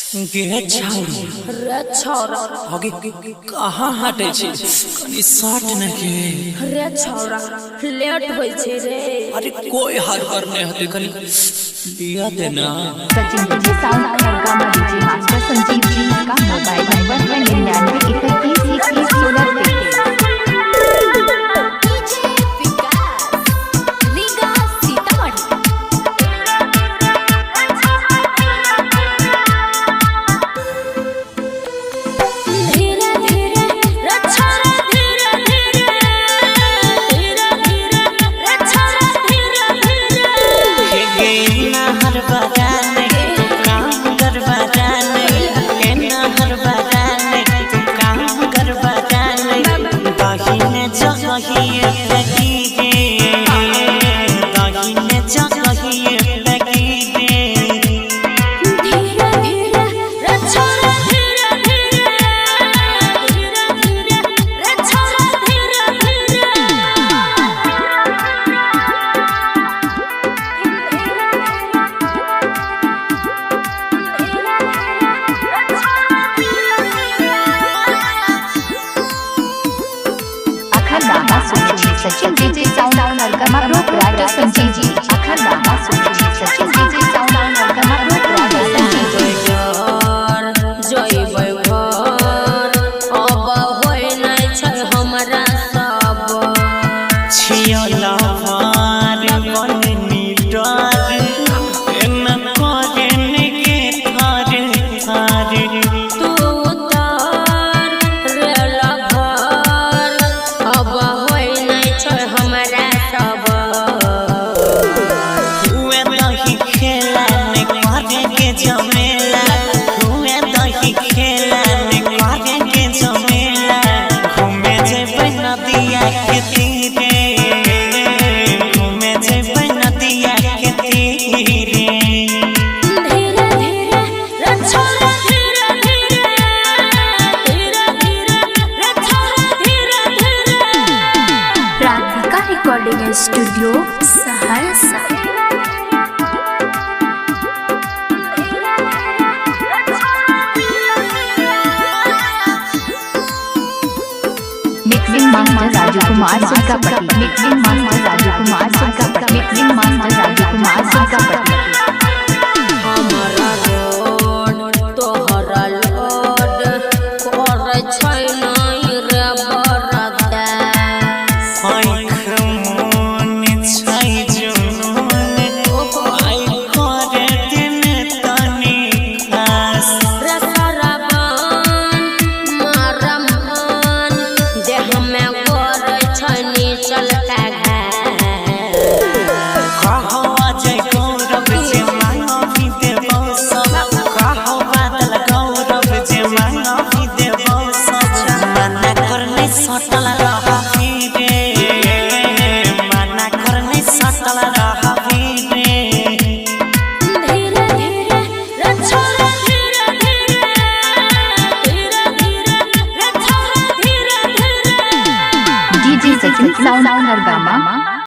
गे छाउरी रे छौरा आगे कहाँ हटे छे कनी साट न के रे छौरा लेट होई छे रे। अरे कोई हाल कर नहीं हते कनी दिया देना। Sachin DJ sound Khadgama DJ master Sanjeev ji का मोबाइल नंबर है 99313116 Sachin DJ sound Khadgama Raja Sanjeev ji Khadgama Sachin DJ sound Khadgama Raja Sanjeev ji जय घर अब होय नै छै हमरा सब छियला हार बननी डर एना करे के थारे थारे तू उतार रे लभर अब होय नै छै हमरा सब हुए दही खेला ने करे के जमेला हुए दही खेला ने करे के जमेला घूमे जेबै नदिया के तीरे घूमे जेबै नदिया के तीरे। धीरे धीरे रे छौरा धीरे धीरे धीरे धीरे रे छौरा धीरे धीरे। Radhika recording studio Saharsa. Mixing master Raju Kumar Surkapatti mixing master Raju Kumar Surkapatti mixing master Raju Kumar Surkapatti. हमरा रोड तोहरा लोड करे छै नै रे बरदा आँख मन छै जुनून आई करे दिन तनी खास रे सरबन मारमन देह में करे छै नीचल का घास कहवा जय गौरव जे मांगी देबो सब कहवा बादल गौरव जे मांगी देबो सब मना करने सटल रहबी रे मना करने सटल रहबी रे। धीरे धीरे रे छौरा धीरे धीरे धीरे धीरे रे छौरा धीरे धीरे। DJ Sachin sound खड़गामा